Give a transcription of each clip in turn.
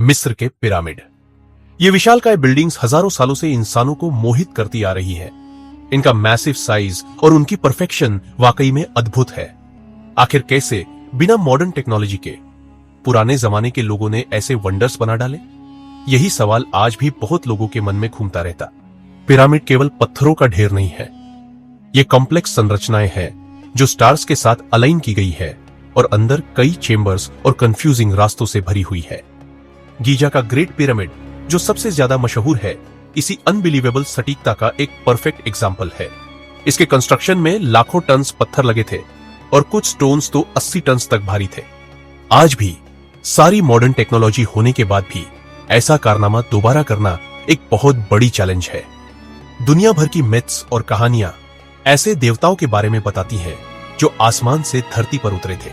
मिस्र के पिरामिड। ये विशालकाय बिल्डिंग्स हजारों सालों से इंसानों को मोहित करती आ रही है। इनका मैसिव साइज और उनकी परफेक्शन वाकई में अद्भुत है। आखिर कैसे बिना मॉडर्न टेक्नोलॉजी के पुराने जमाने के लोगों ने ऐसे वंडर्स बना डाले? यही सवाल आज भी बहुत लोगों के मन में घूमता रहता। पिरामिड केवल पत्थरों का ढेर नहीं है, ये कॉम्प्लेक्स संरचनाएं हैं जो स्टार्स के साथ अलाइन की गई है और अंदर कई चेंबर्स और कंफ्यूजिंग रास्तों से भरी हुई है। गीजा का ग्रेट पिरामिड जो सबसे ज्यादा मशहूर है, इसी अनबिलीवेबल सटीकता का एक परफेक्ट एग्जाम्पल है। इसके कंस्ट्रक्शन में लाखों टन्स पत्थर लगे थे और कुछ स्टोन्स तो 80 टन्स तक भारी थे। आज भी सारी मॉडर्न टेक्नोलॉजी होने के बाद भी ऐसा कारनामा दोबारा करना एक बहुत बड़ी चैलेंज है। दुनिया भर की मिथ्स और कहानियां ऐसे देवताओं के बारे में बताती हैं जो आसमान से धरती पर उतरे थे।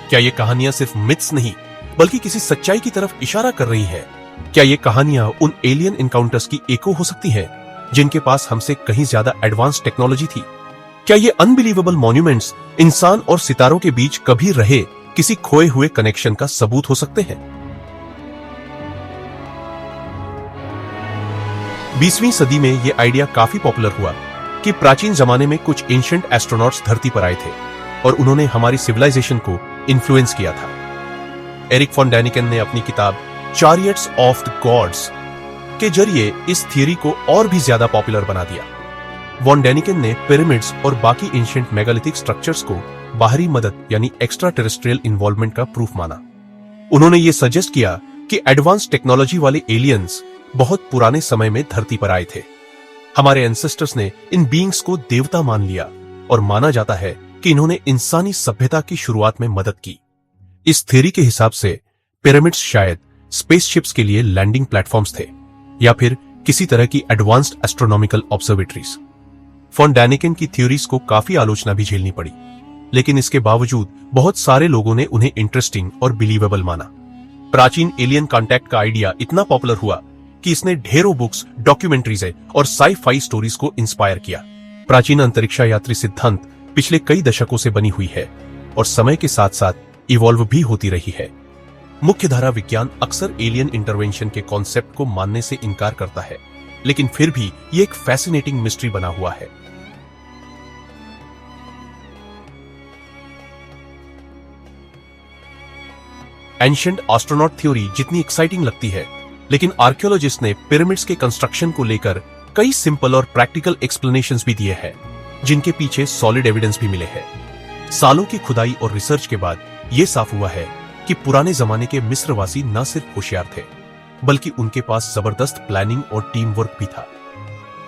क्या ये कहानियां सिर्फ मिथ्स नहीं बल्कि किसी सच्चाई की तरफ इशारा कर रही है? क्या ये कहानियां उन एलियन इनकाउंटर्स की एको हो सकती है जिनके पास हमसे कहीं ज्यादा एडवांस टेक्नोलॉजी थी? क्या ये अनबिलीवेबल मॉन्यूमेंट्स इंसान और सितारों के बीच कभी रहे किसी खोए हुए कनेक्शन का सबूत हो सकते हैं? 20वीं सदी में यह आइडिया काफी पॉपुलर हुआ कि प्राचीन जमाने में कुछ एंशिएंट एस्ट्रोनॉट्स धरती पर आए थे और उन्होंने हमारी सिविलाइजेशन को इन्फ्लुएंस किया था। एरिक फॉन डैनिकन ने अपनी किताब चारियट्स ऑफ द गॉड्स के जरिए इस थियरी को और भी ज्यादा पॉपुलर बना दिया। वॉन डैनिकन ने पिरामिड्स और बाकी एंशिएंट मेगालिथिक स्ट्रक्चर्स को बाहरी मदद यानी एक्स्ट्रा टेरेस्ट्रियल इन्वॉल्वमेंट का प्रूफ माना। उन्होंने ये सजेस्ट किया कि एडवांस टेक्नोलॉजी वाले एलियंस बहुत पुराने समय में धरती पर आए थे। हमारे एंसेस्टर्स ने इन बीइंग्स को देवता मान लिया और माना जाता है कि इन्होंने इंसानी सभ्यता की शुरुआत में मदद की। इस थ्योरी के हिसाब से पिरामिड्स शायद स्पेसशिप्स के लिए लैंडिंग प्लेटफॉर्म्स थे या फिर किसी तरह की एडवांस्ड एस्ट्रोनॉमिकल ऑब्जर्वेटरीज। फॉन डैनिकन की थ्योरीज को काफी आलोचना भी झेलनी पड़ी, लेकिन इसके बावजूद बहुत सारे लोगों ने उन्हें इंटरेस्टिंग और बिलीवेबल माना। प्राचीन एलियन कॉन्टैक्ट का आइडिया इतना पॉपुलर हुआ कि इसने ढेरों बुक्स, डॉक्यूमेंट्रीज और साई-फाई स्टोरीज को इंस्पायर किया। प्राचीन अंतरिक्ष यात्री सिद्धांत पिछले कई दशकों से बनी हुई है और समय के साथ साथ इवॉल्व भी होती रही है। मुख्यधारा विज्ञान अक्सर एलियन इंटरवेंशन के कॉन्सेप्ट को मानने से इनकार करता है, लेकिन फिर भी ये एक फैसिनेटिंग मिस्ट्री बना हुआ है। एंशिएंट एस्ट्रोनॉट थ्योरी जितनी एक्साइटिंग लगती है, लेकिन आर्कियोलॉजिस्ट ने पिरामिड्स के कंस्ट्रक्शन को लेकर कई सिंपल और प्रैक्टिकल एक्सप्लेनेशंस भी दिए हैं, जिनके पीछे सॉलिड एविडेंस भी मिले हैं। सालों की खुदाई और रिसर्च के बाद यह साफ हुआ है कि पुराने जमाने के मिस्रवासी न सिर्फ होशियार थे, बल्कि उनके पास जबरदस्त प्लानिंग और टीम वर्क भी था।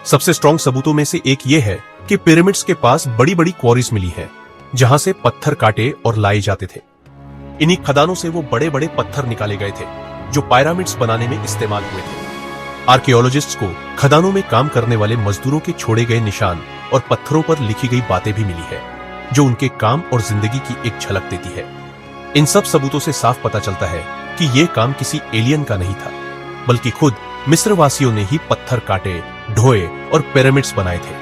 सबसे स्ट्रॉन्ग सबूतों में से एक यह है कि पिरामिड्स के पास बड़ी बड़ी क्वारीज मिली हैं, जहां से पत्थर काटे और लाए जाते थे। इन्हीं खदानों से वो बड़े बड़े पत्थर निकाले गए थे जो पिरामिड्स बनाने में इस्तेमाल हुए थे। आर्कियोलॉजिस्ट्स को खदानों में काम करने वाले मजदूरों के छोड़े गए निशान और पत्थरों पर लिखी गई बातें भी मिली है, जो उनके काम और जिंदगी की एक झलक देती है। इन सब सबूतों से साफ पता चलता है कि यह काम किसी एलियन का नहीं था, बल्कि खुद मिस्रवासियों ने ही पत्थर काटे, ढोए और पिरामिड्स बनाए थे।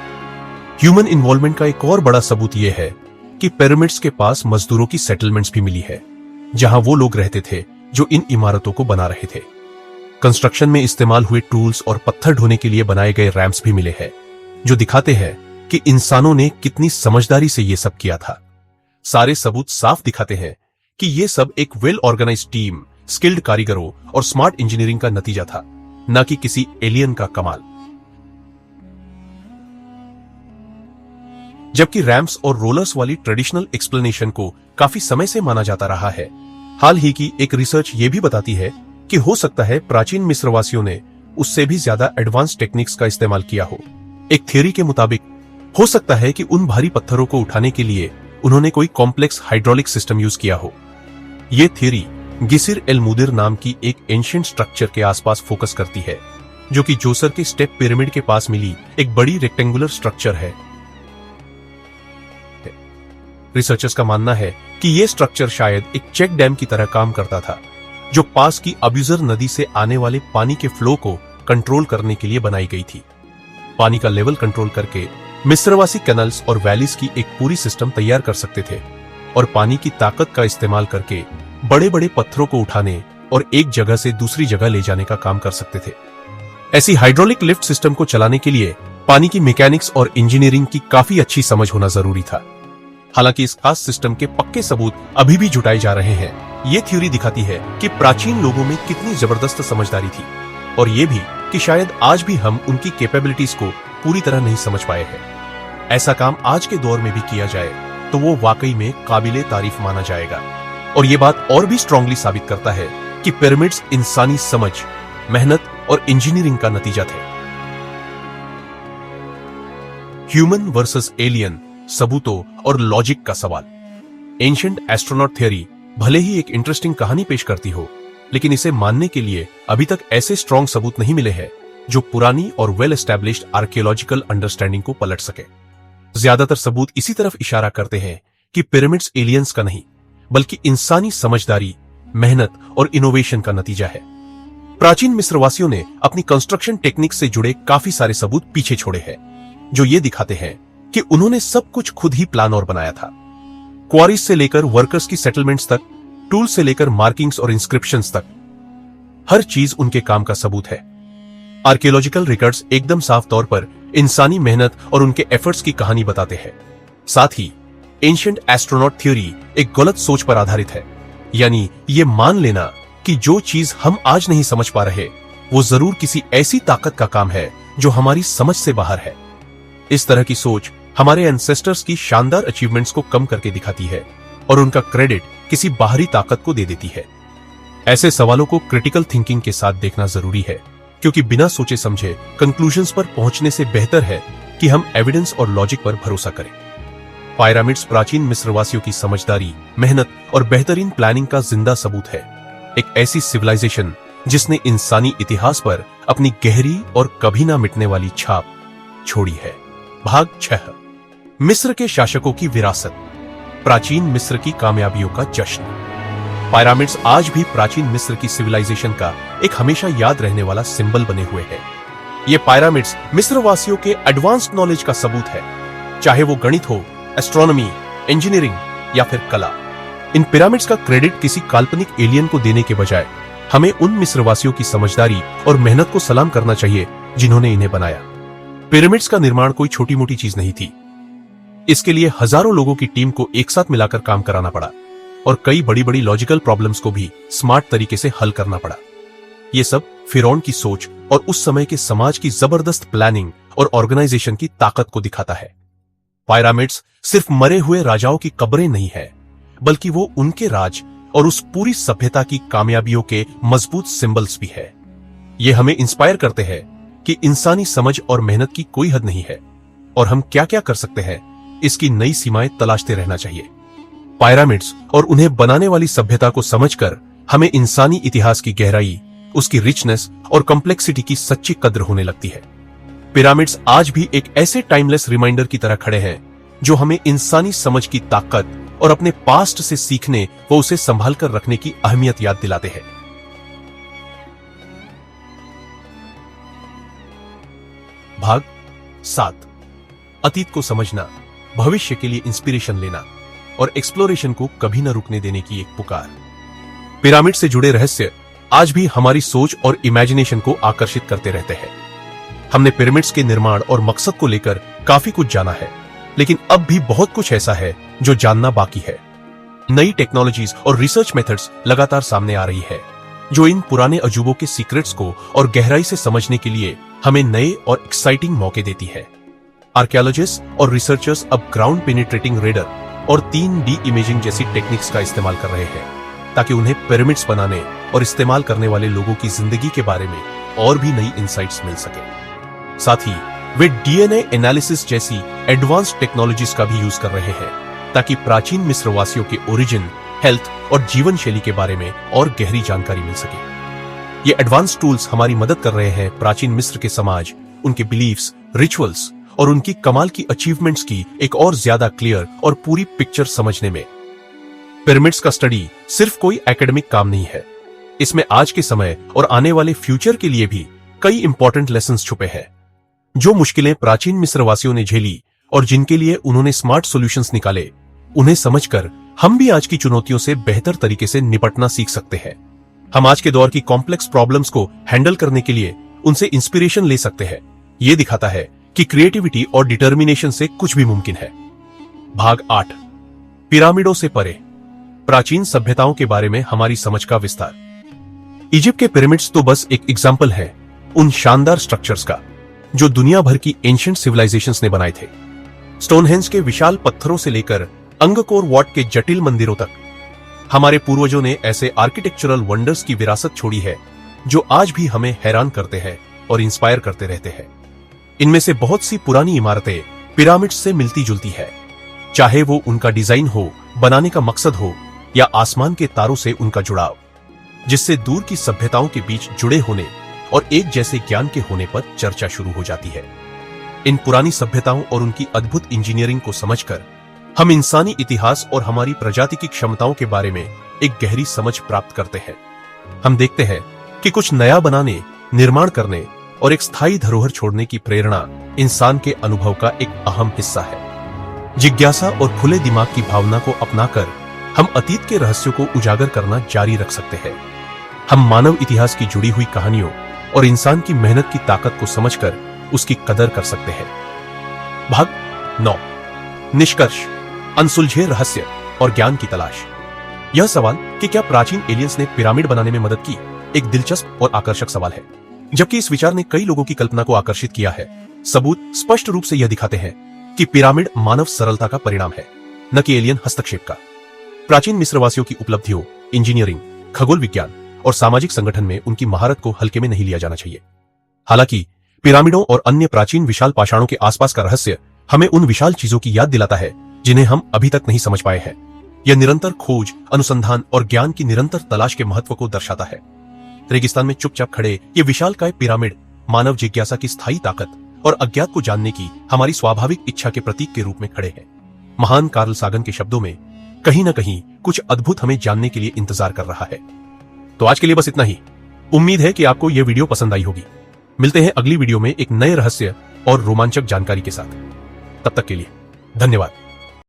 ह्यूमन इन्वॉल्वमेंट का एक और बड़ा सबूत यह है कि पिरामिड्स के पास मजदूरों की सेटलमेंट्स भी मिली है, जहां वो लोग रहते थे जो इन इमारतों को बना रहे थे। कंस्ट्रक्शन में इस्तेमाल हुए टूल्स और पत्थर ढोने के लिए बनाए गए रैंप्स भी मिले हैं, जो दिखाते हैं कि इंसानों ने कितनी समझदारी से यह सब किया था। सारे सबूत साफ दिखाते हैं कि यह सब एक वेल ऑर्गेनाइज्ड टीम, स्किल्ड कारीगरों और स्मार्ट इंजीनियरिंग का नतीजा था, न कि किसी एलियन का कमाल। जबकि रैंप्स और रोलर्स वाली ट्रेडिशनल एक्सप्लेनेशन को काफी समय से माना जाता रहा है, हाल ही की एक रिसर्च ये भी बताती है कि हो सकता है प्राचीन मिस्रवासियों ने उससे भी ज्यादा एडवांस टेक्निक्स का इस्तेमाल किया हो। एक थ्योरी के मुताबिक हो सकता है कि उन भारी पत्थरों को उठाने के लिए उन्होंने कोई कॉम्प्लेक्स हाइड्रोलिक सिस्टम यूज किया हो। यह थ्योरी गिसिर एल मुदिर नाम की एक एंशिएंट स्ट्रक्चर के आसपास फोकस करती है, जो कि जोसर के स्टेप पिरामिड के पास मिली एक बड़ी रेक्टेंगुलर स्ट्रक्चर है। रिसर्चर्स का मानना है कि यह स्ट्रक्चर शायद एक चेक डैम की तरह काम करता था, जो पास की अब्यूजर नदी से आने वाले पानी के फ्लो को कंट्रोल करने के लिए बनाई गई थी। पानी का लेवल कंट्रोल करके मिस्रवासी कैनल्स और वैलीज की एक पूरी सिस्टम तैयार कर सकते थे और पानी की ताकत का इस्तेमाल करके बड़े बड़े पत्थरों को उठाने और एक जगह से दूसरी जगह ले जाने का काम कर सकते थे। ऐसी हाइड्रोलिक लिफ्ट सिस्टम को चलाने के लिए पानी की मैकेनिक्स और इंजीनियरिंग की काफी अच्छी समझ होना जरूरी था। हालांकि इस खास सिस्टम के पक्के सबूत अभी भी जुटाए जा रहे हैं। ये थ्योरी दिखाती है कि प्राचीन लोगों में कितनी जबरदस्त समझदारी थी, और ये भी कि शायद आज भी हम उनकी कैपेबिलिटीज को पूरी तरह नहीं समझ पाए हैं। ऐसा काम आज के दौर में भी किया जाए तो वो वाकई में काबिले तारीफ माना जाएगा। और ये बात और भी स्ट्रांगली साबित करता है कि पिरामिड्स इंसानी समझ, मेहनत और इंजीनियरिंग का नतीजा थे। ह्यूमन वर्सेस एलियन, सबूतों और लॉजिक का सवाल। एंशिएंट एस्ट्रोनॉट थ्योरी भले ही एक इंटरेस्टिंग कहानी पेश करती हो, लेकिन इसे मानने के लिए अभी तक ऐसे स्ट्रॉन्ग सबूत नहीं मिले हैं जो पुरानी और वेल एस्टैब्लिश्ड आर्कियोलॉजिकल अंडरस्टैंडिंग को पलट सके। ज्यादातर सबूत इसी तरफ इशारा करते हैं कि पिरामिड्स एलियंस का नहीं, बल्कि इंसानी समझदारी, मेहनत और इनोवेशन का नतीजा है। प्राचीन मिस्रवासियों ने अपनी कंस्ट्रक्शन टेक्निक से जुड़े काफी सारे सबूत पीछे छोड़े हैं, जो ये दिखाते हैं कि उन्होंने सब कुछ खुद ही प्लान और बनाया था। क्वारीज से लेकर वर्कर्स की सेटलमेंट्स तक, टूल से लेकर मार्किंग्स और इंस्क्रिप्शंस तक, हर चीज उनके काम का सबूत है। आर्कियोलॉजिकल रिकॉर्ड्स एकदम साफ तौर पर इंसानी मेहनत और उनके एफर्ट्स की कहानी बताते हैं। साथ ही एंशिएंट एस्ट्रोनॉट थ्योरी एक गलत सोच पर आधारित है, यानी ये मान लेना कि जो चीज हम आज नहीं समझ पा रहे वो जरूर किसी ऐसी ताकत का काम है जो हमारी समझ से बाहर है। इस तरह की सोच हमारे एंसेस्टर्स की शानदार अचीवमेंट्स को कम करके दिखाती है और उनका क्रेडिट किसी बाहरी ताकत को दे देती है। ऐसे सवालों को क्रिटिकल थिंकिंग के साथ देखना जरूरी है, क्योंकि बिना सोचे समझे कंक्लूजन्स पर पहुंचने से बेहतर है कि हम एविडेंस और लॉजिक पर भरोसा करें। पिरामिड्स प्राचीन मिस्रवासियों की समझदारी, मेहनत और बेहतरीन प्लानिंग का जिंदा सबूत है। एक ऐसी सिविलाइजेशन जिसने इंसानी इतिहास पर अपनी गहरी और कभी ना मिटने वाली छाप छोड़ी है। भाग 6, मिस्र के शासकों की विरासत, प्राचीन मिस्र की कामयाबियों का जश्न। पिरामिड्स आज भी प्राचीन मिस्र की सिविलाइजेशन का एक हमेशा याद रहने वाला सिंबल बने हुए हैं। ये पिरामिड्स मिस्रवासियों के एडवांस्ड नॉलेज का सबूत है, चाहे वो गणित हो, एस्ट्रोनॉमी, इंजीनियरिंग या फिर कला। इन पिरामिड्स का क्रेडिट किसी काल्पनिक एलियन को देने के बजाय हमें उन मिस्रवासियों की समझदारी और मेहनत को सलाम करना चाहिए जिन्होंने इन्हें बनाया। पिरामिड्स का निर्माण कोई छोटी मोटी चीज नहीं थी। इसके लिए हजारों लोगों की टीम को एक साथ मिलाकर काम कराना पड़ा और कई बड़ी बड़ी लॉजिकल प्रॉब्लम्स को भी स्मार्ट तरीके से हल करना पड़ा। ये सब फिरौन की सोच और उस समय के समाज की जबरदस्त प्लानिंग और ऑर्गेनाइजेशन की ताकत को दिखाता है। पिरामिड्स सिर्फ मरे हुए राजाओं की कब्रें नहीं है, बल्कि वो उनके राज और उस पूरी सभ्यता की कामयाबियों के मजबूत सिंबल्स भी है। ये हमें इंस्पायर करते हैं कि इंसानी समझ और मेहनत की कोई हद नहीं है और हम क्या क्या कर सकते हैं इसकी नई सीमाएं तलाशते रहना चाहिए। पिरामिड्स और उन्हें बनाने वाली सभ्यता को समझकर हमें इंसानी इतिहास की गहराई, उसकी रिचनेस और कॉम्प्लेक्सिटी की सच्ची कद्र होने लगती है। पिरामिड्स आज भी एक ऐसे टाइमलेस रिमाइंडर की तरह खड़े हैं जो हमें इंसानी समझ की ताकत और अपने पास्ट से सीखने व उसे संभाल कर रखने की अहमियत याद दिलाते हैं। भाग 7, अतीत को समझना, भविष्य के लिए इंस्पिरेशन लेना और एक्सप्लोरेशन को कभी न रुकने देने की एक पुकार। पिरामिड से जुड़े रहस्य आज भी हमारी सोच और इमेजिनेशन को आकर्षित करते रहते हैं। हमने पिरामिड्स के निर्माण और मकसद को लेकर काफी कुछ जाना है, लेकिन अब भी बहुत कुछ ऐसा है जो जानना बाकी है। नई टेक्नोलॉजीज और रिसर्च मेथड्स लगातार सामने आ रही है, जो इन पुराने अजूबों के सीक्रेट्स को और गहराई से समझने के लिए हमें नए और एक्साइटिंग मौके देती है। आर्कियोलॉजिस्ट और रिसर्चर्स अब ग्राउंड पेनिट्रेटिंग रेडर और 3D इमेजिंग जैसी टेक्निक्स का इस्तेमाल कर रहे हैं, ताकि उन्हें पिरामिड्स बनाने और इस्तेमाल करने वाले लोगों की जिंदगी के बारे में और भी नई इंसाइट्स मिल सके। साथ ही वे DNA एनालिसिस जैसी एडवांस्ड टेक्नोलॉजीज का भी यूज कर रहे हैं, ताकि प्राचीन मिस्रवासियों के ओरिजिन, हेल्थ और जीवन शैली के बारे में और गहरी जानकारी मिल सके। ये एडवांस टूल्स हमारी मदद कर रहे हैं प्राचीन मिस्र के समाज, उनके बिलीफ्स, रिचुअल्स और उनकी कमाल की अचीवमेंट्स की एक और ज्यादा क्लियर और पूरी पिक्चर समझने में। पिरामिड्स का स्टडी सिर्फ कोई एकेडमिक काम नहीं है, इसमें आज के समय और आने वाले फ्यूचर के लिए भी कई इंपॉर्टेंट लेसन्स छुपे हैं। जो मुश्किलें प्राचीन मिस्रवासियों ने झेली और जिनके लिए उन्होंने स्मार्ट सॉल्यूशंस निकाले, उन्हें समझकर हम भी आज की चुनौतियों से बेहतर तरीके से निपटना सीख सकते हैं। हम आज के दौर की कॉम्प्लेक्स प्रॉब्लम्स को हैंडल करने के लिए उनसे इंस्पिरेशन ले सकते हैं। ये दिखाता है कि क्रिएटिविटी और डिटर्मिनेशन से कुछ भी मुमकिन है। भाग 8, पिरामिडों से परे, प्राचीन सभ्यताओं के बारे में हमारी समझ का विस्तार। इजिप्ट के पिरामिड्स तो बस एक एग्जाम्पल है उन शानदार स्ट्रक्चर्स का जो दुनिया भर की एंशिएंट सिविलाइजेशंस ने बनाए थे। स्टोनहेंज के विशाल पत्थरों से लेकर अंगकोर वॉट के जटिल मंदिरों तक हमारे पूर्वजों ने ऐसे आर्किटेक्चरल वंडर्स की विरासत छोड़ी है जो आज भी हमें हैरान करते हैं और इंस्पायर करते रहते हैं। इनमें से बहुत सी पुरानी इमारतें पिरामिड्स से मिलती जुलती है, चाहे वो उनका डिजाइन हो, बनाने का मकसद हो या आसमान के तारों से उनका जुड़ाव, जिससे दूर की सभ्यताओं के बीच जुड़े होने और एक जैसे ज्ञान के होने पर चर्चा शुरू हो जाती है। इन पुरानी सभ्यताओं और उनकी अद्भुत इंजीनियरिंग को समझकर हम इंसानी इतिहास और हमारी प्रजाति की क्षमताओं के बारे में एक गहरी समझ प्राप्त करते हैं। हम देखते हैं कि कुछ नया बनाने, निर्माण करने और एक स्थायी धरोहर छोड़ने की प्रेरणा इंसान के अनुभव का एक अहम हिस्सा है। जिज्ञासा और खुले दिमाग की भावना को अपनाकर हम अतीत के रहस्यों को उजागर करना जारी रख सकते हैं। हम मानव इतिहास की जुड़ी हुई कहानियों और इंसान की मेहनत की ताकत को समझकर उसकी कदर कर सकते हैं। भाग 9, निष्कर्ष, अनसुलझे रहस्य और ज्ञान की तलाश। यह सवाल कि क्या प्राचीन एलियंस ने पिरामिड बनाने में मदद की, एक दिलचस्प और आकर्षक सवाल है। जबकि इस विचार ने कई लोगों की कल्पना को आकर्षित किया है, सबूत स्पष्ट रूप से यह दिखाते हैं कि पिरामिड मानव सरलता का परिणाम है, न कि एलियन हस्तक्षेप का। प्राचीन मिस्रवासियों की उपलब्धियों, इंजीनियरिंग, खगोल विज्ञान और सामाजिक संगठन में उनकी महारत को हल्के में नहीं लिया जाना चाहिए। हालांकि पिरामिडों और अन्य प्राचीन विशाल पाषाणों के आसपास का रहस्य हमें उन विशाल चीजों की याद दिलाता है जिन्हें हम अभी तक नहीं समझ पाए हैं। यह निरंतर खोज, अनुसंधान और ज्ञान की निरंतर तलाश के महत्व को दर्शाता है। रेगिस्तान में चुपचाप खड़े ये विशालकाय पिरामिड मानव जिज्ञासा की स्थायी ताकत और अज्ञात को जानने की हमारी स्वाभाविक इच्छा के प्रतीक के रूप में खड़े हैं। महान कार्ल सागन के शब्दों में कहीं न कहीं कुछ अद्भुत हमें जानने के लिए इंतजार कर रहा है। तो आज के लिए बस इतना ही। उम्मीद है कि आपको यह वीडियो पसंद आई होगी। मिलते हैं अगली वीडियो में एक नए रहस्य और रोमांचक जानकारी के साथ। तब तक के लिए धन्यवाद।